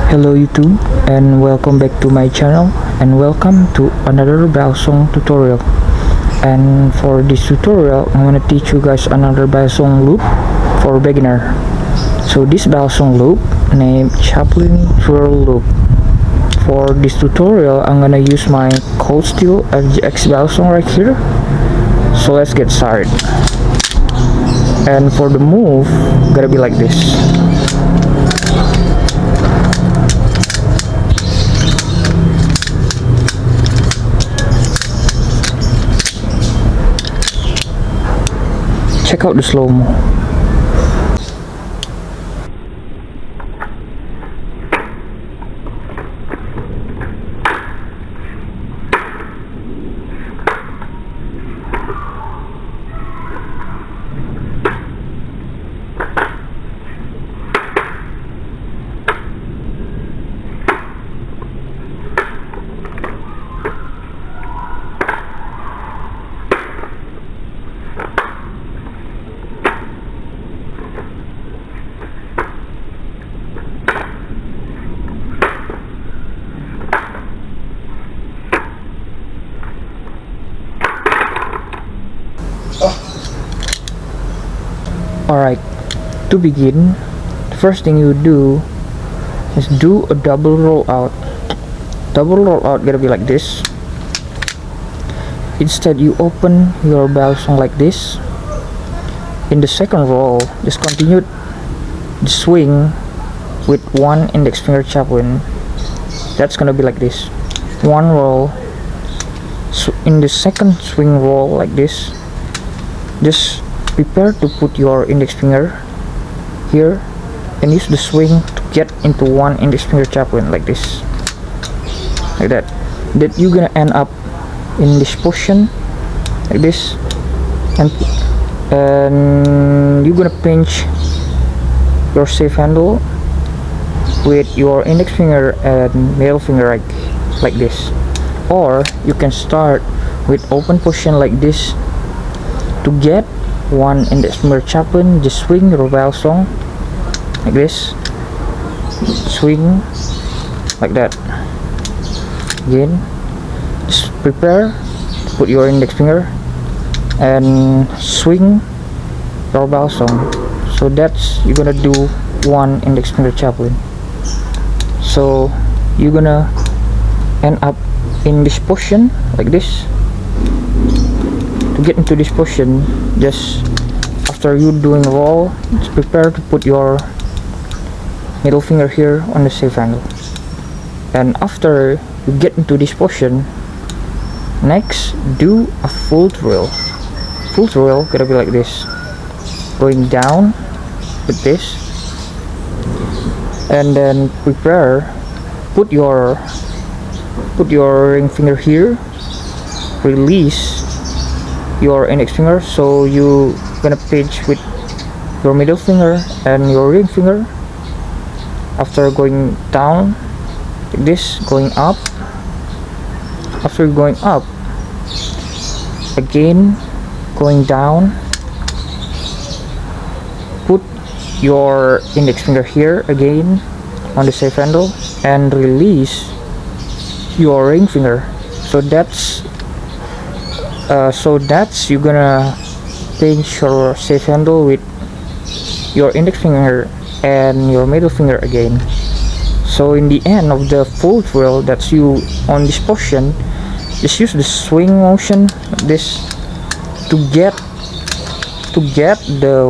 Hello YouTube, and welcome back to my channel, and welcome to another Balisong tutorial. And for this tutorial I'm gonna teach you guys another Balisong loop for beginner. So this Balisong loop named Chaplin Twirl loop. For this tutorial I'm gonna use my Cold Steel FGX Balisong right here. So let's get started. And for the move, gotta be like this. Check out the slow-mo. Alright, to begin, the first thing you do is do a double roll out. Double roll out gotta be like this. Instead you open your balisong like this. In the second roll, just continue the swing with one index finger Chaplin. That's gonna be like this. One roll. So in the second swing roll like this, just prepare to put your index finger here and use the swing to get into one index finger Chaplin like this, like that. Then you're gonna end up in this position like this, and you're gonna pinch your safe handle with your index finger and middle finger like this. Or you can start with open position like this. To get one index finger Chaplin, just swing your balisong like this, swing like that. Again, just prepare to put your index finger and swing your balisong. So that's, you're gonna do one index finger Chaplin. So you're gonna end up in this position like this. To get into this position, just after you doing roll, just prepare to put your middle finger here on the safe handle. And after you get into this position, next do a full twirl. Full twirl gotta be like this, going down with this, and then prepare, put your ring finger here, release your index finger, so you gonna pinch with your middle finger and your ring finger. After going down like this, going up, after going up again, going down, put your index finger here again on the safe handle and release your ring finger. So that's you're gonna pinch your safe handle with your index finger and your middle finger again. So in the end of the full twirl, that's you on this position, just use the swing motion like this to get the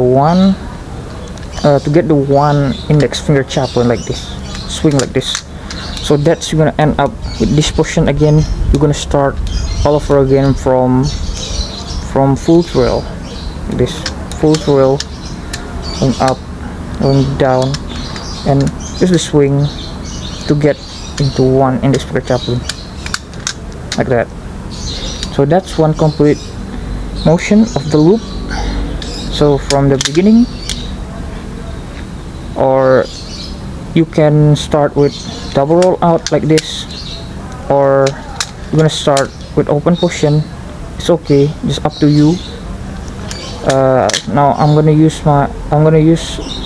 one index finger Chaplin like this, swing like this. So that's, you're gonna end up with this position again. You're gonna start all over again from full twirl like this, full twirl, going up, going down, and use the swing to get into one index finger Chaplin like that. So that's one complete motion of the loop. So from the beginning, or you can start with double roll out like this, or you're gonna start with open position. It's okay, just up to you. Now I'm gonna use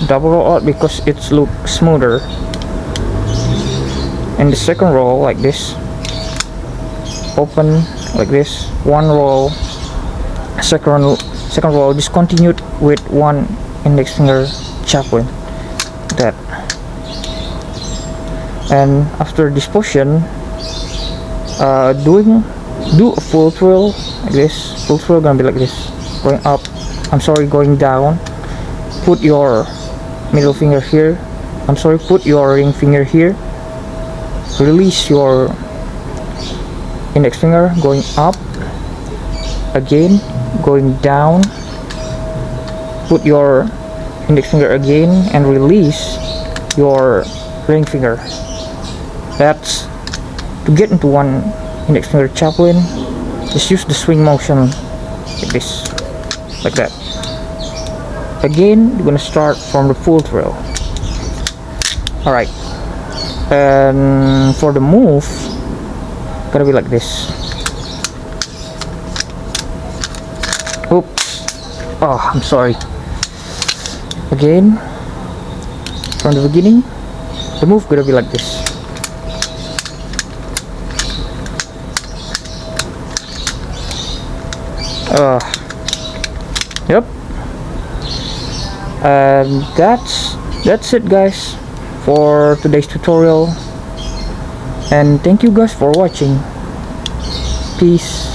double roll out because it's look smoother. and the second roll like this, open like this, one roll, second roll, discontinued with one index finger Chaplin, that. And after this position, do a full twirl like this. Full twirl gonna be like this, going up, going down. Put your middle finger here, put your ring finger here, release your index finger, going up again, going down, put your index finger again and release your ring finger. That's to get into one index finger Chaplin. Just use the swing motion like this, like that. Again, you're gonna start from the full twirl. Alright, and for the move, gonna be like this. Oops, oh, I'm sorry. Again, from the beginning, the move gonna be like this. Yep. And that's it, guys, for today's tutorial. And thank you guys for watching. Peace.